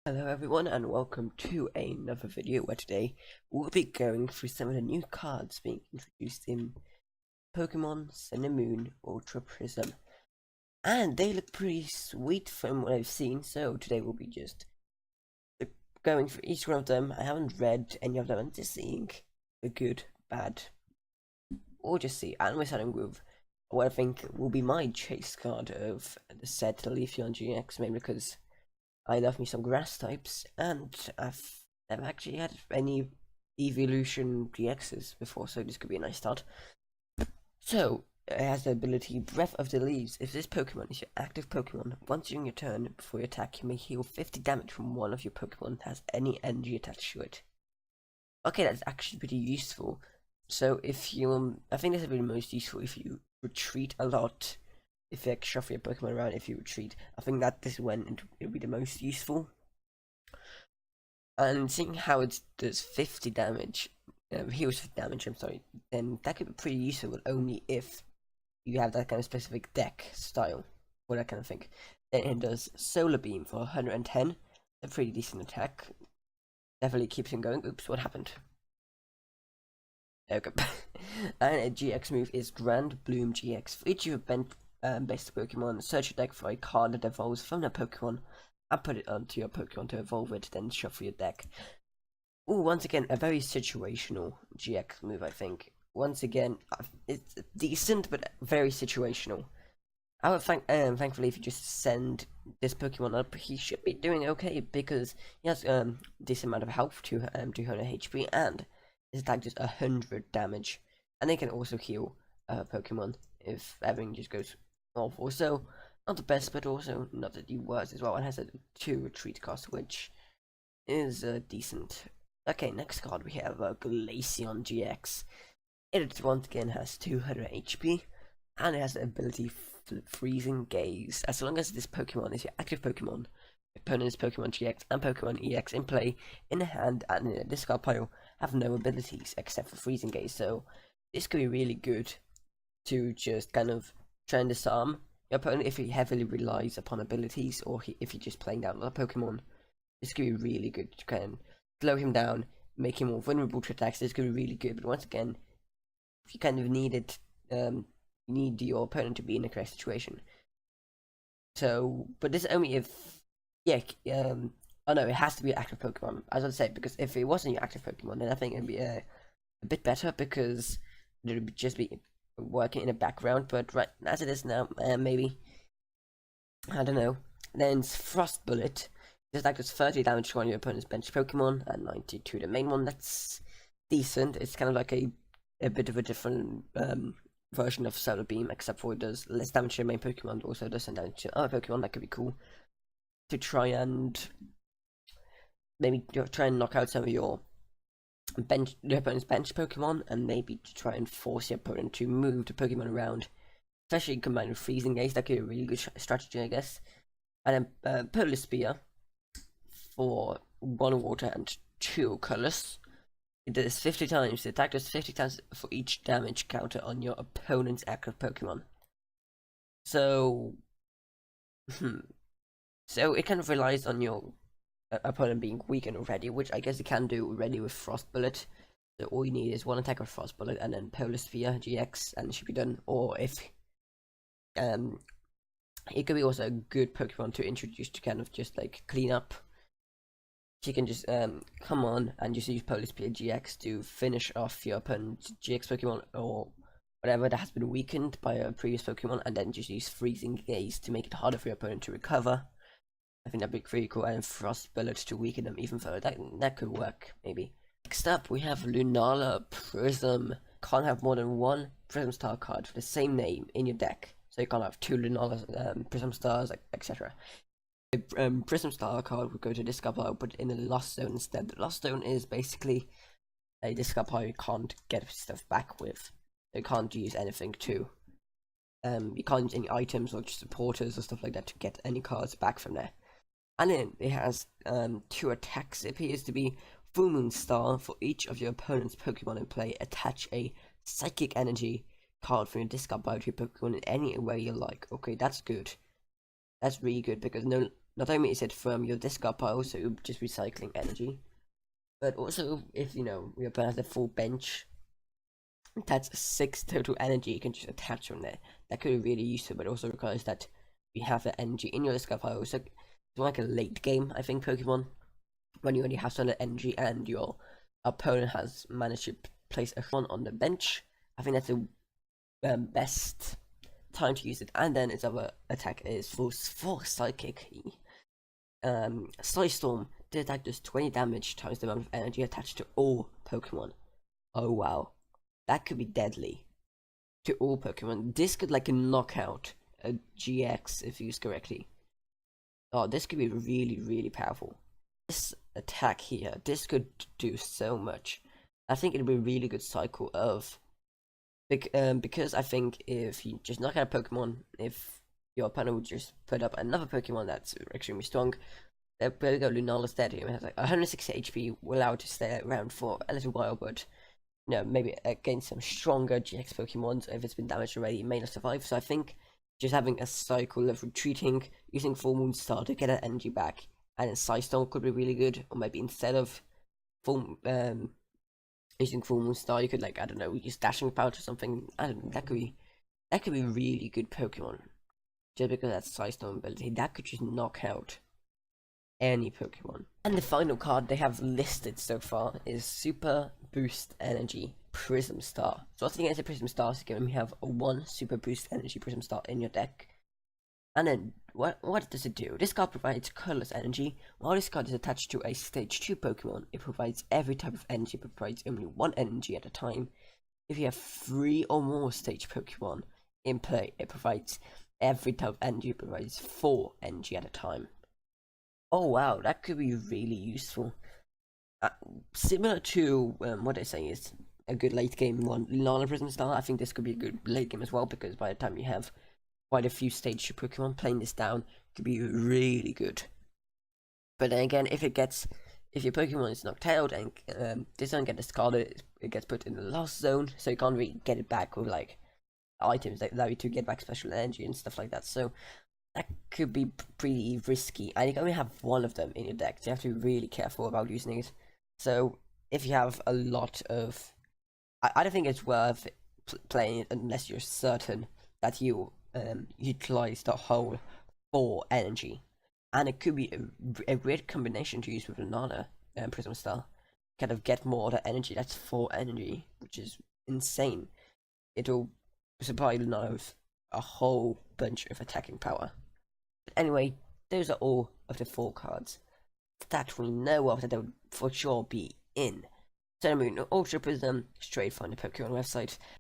Hello everyone and welcome to another video where today we'll be going through some of the new cards being introduced in Pokemon Sun and Moon Ultra Prism. And they look pretty sweet from what I've seen, so today we'll be just going through each one of them. I haven't read any of them, I'm just seeing the good, bad, or just see. And we're starting with what I think will be my chase card of the set Leafeon GX, mainly because I love me some grass types, and I've never actually had any evolution GXs before, so this could be a nice start. So, it has the ability Breath of the Leaves. If this Pokemon is your active Pokemon, once during your turn, before you attack, you may heal 50 damage from one of your Pokemon that has any energy attached to it. Okay, that's actually pretty useful. So if you, I think this is really most useful if you retreat a lot. If you like shuffle your Pokemon around, if you retreat, I think that this is when it'll be the most useful. And seeing how it does 50 damage, heals 50 damage, I'm sorry, then that could be pretty useful only if you have that kind of specific deck style, or that kind of thing. Then it does Solar Beam for 110, a pretty decent attack. Definitely keeps him going. Oops, what happened? There we go. And a GX move is Grand Bloom GX. For each of your best Pokemon, search your deck for a card that evolves from the Pokemon and put it onto your Pokemon to evolve it, then shuffle your deck. Ooh, once again, a very situational GX move, I think. Once again, it's decent, but very situational. I would thankfully, if you just send this Pokemon up, he should be doing okay, because he has decent amount of health, 200 HP, and his attack does 100 damage. And they can also heal Pokemon if everything just goes awful. So, not the best, but also not the worst as well. It has a 2 retreat cost, which is decent. Okay, next card we have Glaceon GX. It once again has 200 HP, and it has the ability Freezing Gaze. As long as this Pokemon is your active Pokemon, your opponent's Pokemon GX and Pokemon EX in play, in the hand, and in the discard pile have no abilities except for Freezing Gaze. So this could be really good to just kind of try and disarm your opponent if he heavily relies upon abilities, or if you're just playing down other Pokemon. This could be really good to kind of slow him down, make him more vulnerable to attacks. This could be really good, but once again, if you kind of need it, you need your opponent to be in the correct situation. So, but this is only if, yeah, oh no, it has to be an active Pokemon, as I say, because if it wasn't your active Pokemon, then I think it'd be a bit better, because it would just be working in the background, but right as it is now, maybe, I don't know. Then Frost Bullet. This attack does 30 damage to one of your opponent's bench Pokemon, and 90 to the main one. That's decent. It's kind of like a bit of a different version of Solar Beam, except for it does less damage to your main Pokemon, also does some damage to other Pokemon. That could be cool to try and maybe try and knock out some of your opponent's bench Pokemon, and maybe to try and force your opponent to move the Pokemon around, especially combined with Freezing Gaze. That could be a really good strategy, I guess. And then Polar Spear for 1 water and 2 colors. It does 50 times. The attack does 50 times for each damage counter on your opponent's active Pokemon. So, so it kind of relies on your opponent being weakened already, which I guess it can do already with Frost Bullet. So all you need is 1 attack of Frost Bullet and then Polar Sphere GX, and it should be done. Or if it could be also a good Pokemon to introduce to kind of just like clean up. She can just come on and just use Polar Spear GX to finish off your opponent's GX Pokemon or whatever that has been weakened by a previous Pokemon, and then just use Freezing Gaze to make it harder for your opponent to recover. I think that'd be pretty cool, and Frost Bullet to weaken them even further. That could work, maybe. Next up, we have Lunala Prism. Can't have more than 1 Prism Star card for the same name in your deck. So you can't have 2 Lunala Prism Stars, etc. A Prism Star card would go to discard pile, but in a Lost Zone instead. The Lost Zone is basically a discard pile you can't get stuff back with. You can't use anything to. You can't use any items or supporters or stuff like that to get any cards back from there. And then it has 2 attacks. It appears to be Full Moon Star. For each of your opponent's Pokemon in play, attach a Psychic Energy card from your discard pile to your Pokemon in any way you like. Okay, that's good. That's really good, because no not only is it from your discard pile, so you're just recycling energy, but also if your opponent has a full bench, that's 6 total energy you can just attach on there. That could be really useful, but also requires that you have the energy in your discard pile. So it's more like a late game, I think, Pokemon, when you already have some energy and your opponent has managed to place a one on the bench. I think that's the best time to use it. And then its other attack is for Psychic. Slice Storm. The attack does 20 damage times the amount of energy attached to all Pokemon. Oh wow, that could be deadly to all Pokemon. This could like knock out a GX if used correctly. Oh, this could be really, really powerful. This attack here, this could do so much. I think it'd be a really good cycle of because I think if you just knock out a Pokemon, if your opponent would just put up another Pokemon that's extremely strong, there we go, Lunala's dead. It has like 160 HP, will allow it to stay around for a little while, but maybe against some stronger GX Pokemons, if it's been damaged already, it may not survive. So I think just having a cycle of retreating, using Full Moon Star to get that energy back, and then Psystone could be really good. Or maybe instead of using Full Moon Star, you could like, I don't know, use Dashing Pouch or something. I don't know, that could be really good Pokemon. Just because that's Psystone ability, that could just knock out any Pokemon. And the final card they have listed so far is Super Boost Energy Prism Star. So what's against the Prism Star is given we have a 1 Super Boost Energy Prism Star in your deck. And then what does it do? This card provides colorless energy. While this card is attached to a stage 2 Pokemon, it provides every type of energy, but provides only 1 energy at a time. If you have 3 or more stage Pokemon in play, it provides every type of energy, but provides 4 energy at a time. Oh wow, that could be really useful. Similar to what they're saying is a good late game one, Lunala Prism Star. I think this could be a good late game as well, because by the time you have quite a few stage Pokemon, playing this down could be really good. But then again, if your Pokemon is knocked out and this doesn't get discarded, it gets put in the lost zone, so you can't really get it back with like items that allow you to get back special energy and stuff like that. So that could be pretty risky, and you can only have one of them in your deck, so you have to be really careful about using it. So if you have a lot of, I don't think it's worth playing it unless you're certain that you utilize the whole 4 energy, and it could be a great combination to use with another Prism Star. Kind of get more of the energy. That's 4 energy, which is insane. It'll supply Lunala with a whole bunch of attacking power. But anyway, those are all of the 4 cards that we know of that they would for sure be in Sun and Moon Ultra Prism, straight from the Pokemon website.